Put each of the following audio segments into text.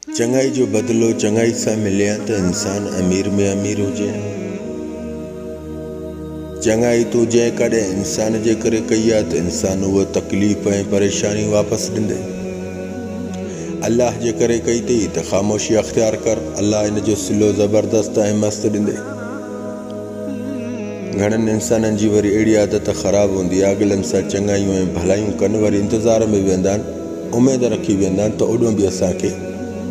चंगाई जो बदलो चंगाई से मिले तो इंसान अमीर में अमीर हो जाए। चंगाई तो जै कदे इंसान जे करे कई है तो इंसान वो तकलीफ़ और परेशानी वापस ॾींदे। अल्लाह जे करे कई थी तो ख़ामोशी अख्तियार कर, अल्लाह इन जो सिलो ज़बरदस्त ऐं मस्त ॾींदे। घणनि इंसाननि जी वरी अहिड़ी आदत ख़राब होंदी आहे, अॻिलनि सां चङाइयूं ऐं भलाइयूं कनि, वरी इंतज़ार में वेंदा आहिनि, उमेद रखी वेंदा आहिनि त ओॾो बि असांखे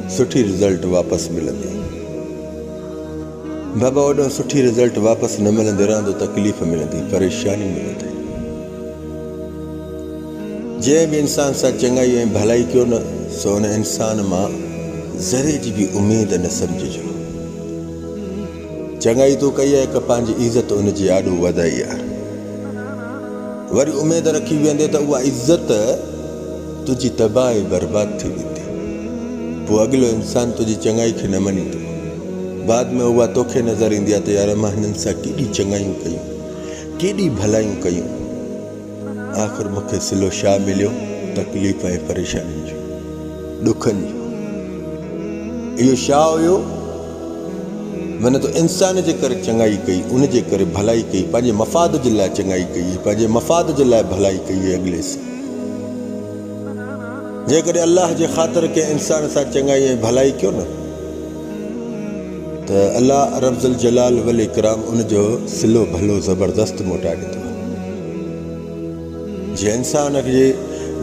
सुठी रिज़ल्ट वापसि मिलंदी। बाबा ओॾो सुठी रिज़ल्ट वापसि न मिलंदे रहंदो, तकलीफ़ मिलंदी, परेशानी मिलंदी। जंहिं बि इंसान सां चङाई ऐं भलाई कयो न, सो उन इंसान मां ज़रे जी बि उमेद न सम्झिजो। चङाई तूं कई आहे कि पंहिंजी इज़त उनजी आॾो वधाई आहे, वरी उमेद रखी वेंदे त उहा इज़त तुंहिंजी तबाही बर्बाद थी वेंदी। पोइ अॻिलो इंसान तुंहिंजी चङाई खे न मञींदो, बाद में उहा तोखे नज़र ईंदी आहे त यार मां हिननि सां केॾी चङाइयूं कयूं, केॾी भलाइयूं कयूं, आख़िर मूंखे सिलो छा मिलियो? तकलीफ़ ऐं परेशानी जो, ॾुखनि जो। इहो छा हुयो? मन तो इंसान जे करे चङाई कई, उन जे करे भलाई कई, पंहिंजे मफ़ाद जे लाइ चङाई कई, पंहिंजे मफ़ाद जे लाइ भलाई कई अॻिले सां। जेकॾहिं अल्लाह जे ख़ातिर के इंसान सां चङाई ऐं भलाई कयो न, त अल्लाह रब्ज़ुल जलाल वल इकराम उनजो सिलो भलो ज़बरदस्त मोटाए ॾींदो। जे इंसान खे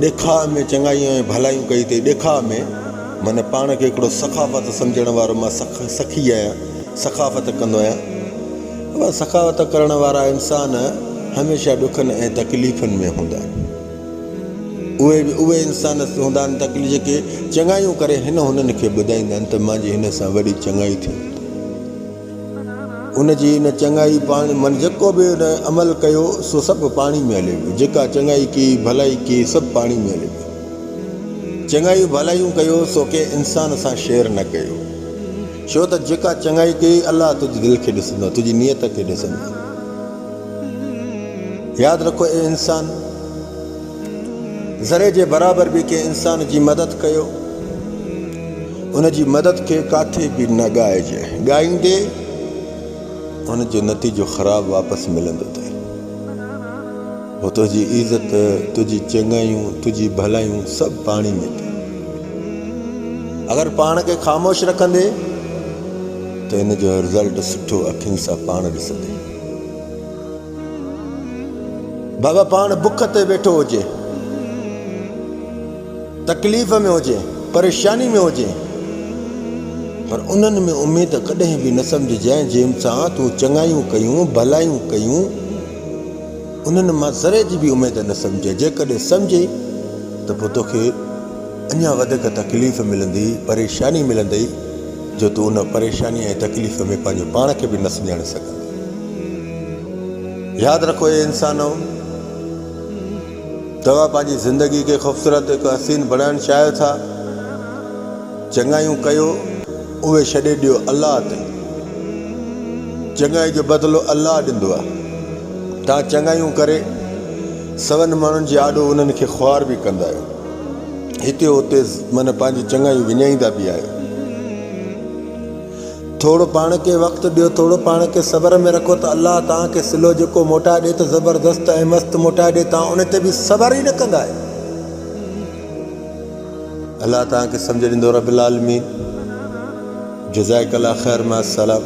ॾेखा में चङाइयूं ऐं भलाइयूं कई अथई, ॾेखा में मन पाण खे हिकिड़ो सखाफ़त सम्झण वारो, मां सखी आहियां, सखाफ़त कंदो आहियां। उहा सखावत करण वारा इंसान हमेशह ॾुखनि ऐं तकलीफ़ुनि में हूंदा आहिनि। उहे इंसान हूंदा आहिनि तकलीफ़ जेके चङाइयूं करे हुननि खे ॿुधाईंदा आहिनि त मुंहिंजी हिन सां वॾी चङाई थी। उनजी इन चङाई पाणी मन जेको बि उन अमल कयो सो सभु पाणी में हले वियो। जेका चङाई की भलाई की सभु पाणी में हले वियो। चङाइयूं भलाइयूं कयो सो के इंसान सां शेयर न कयो, छो त जेका चङाई कई अल्लाह तुंहिंजी दिलि खे ॾिसंदो, तुंहिंजी नियत खे ॾिसंदो। यादि रखो ए इंसान, ज़रे जे बराबरि बि के इंसान जी मदद कयो, उनजी मदद खे काथे बि न ॻाइजे। ॻाईंदे उनजो नतीजो ख़राबु वापसि मिलंदो अथई। पोइ तुंहिंजी इज़त, तुंहिंजी चङाइयूं, तुंहिंजी भलाइयूं सभु पाणी में अथई। अगरि पाण खे ख़ामोश रखंदे त इनजो रिज़ल्ट सुठो अखियुनि सां पाण ॾिसंदे। बाबा पाण बुख ते वेठो हुजे, तकलीफ़ में हुजे, परेशानी में हुजे, पर उन्हनि में उमेद कॾहिं बि न सम्झजांइ जंहिंसां तूं चङाइयूं कयूं, भलाइयूं कयूं, उन्हनि मां ज़रे जी बि उमेद न सम्झे। जेकॾहिं सम्झे त पोइ तोखे अञा वधीक तकलीफ़ मिलंदी, परेशानी मिलंदी, जो तूं उन परेशानी ऐं तकलीफ़ में पंहिंजो पाण खे बि न सुञाणे सघंदे। यादि रखो हे इंसानो, तव्हां पंहिंजी ज़िंदगी खे ख़ूबसूरत हिकु हसीन बणाइणु चाहियो था, चङाइयूं कयो, उहे छॾे ॾियो अल्लाह ते। चङाई जो बदिलो अल्लाह ॾींदो आहे। तव्हां चङाइयूं करे सवनि माण्हुनि जे आॾो उन्हनि खे ख़्वार बि कंदा आहियो, हिते हुते मन पंहिंजी चङाइयूं विञाईंदा बि आहियो। थोरो पाण खे वक़्तु ॾियो, थोरो पाण खे सब्र में रखो त अल्लाह तव्हांखे सिलो जेको मोटाए ॾिए त ज़बरदस्त ऐं मस्तु मोटाए ॾिए। तव्हां उन ते बि सब्र ई न कंदा आहियो। अल्लाह तव्हांखे सम्झ ॾींदो। रब्बुल आलमीन, जज़ाकल्लाह ख़ैर, मा अस्सलाम।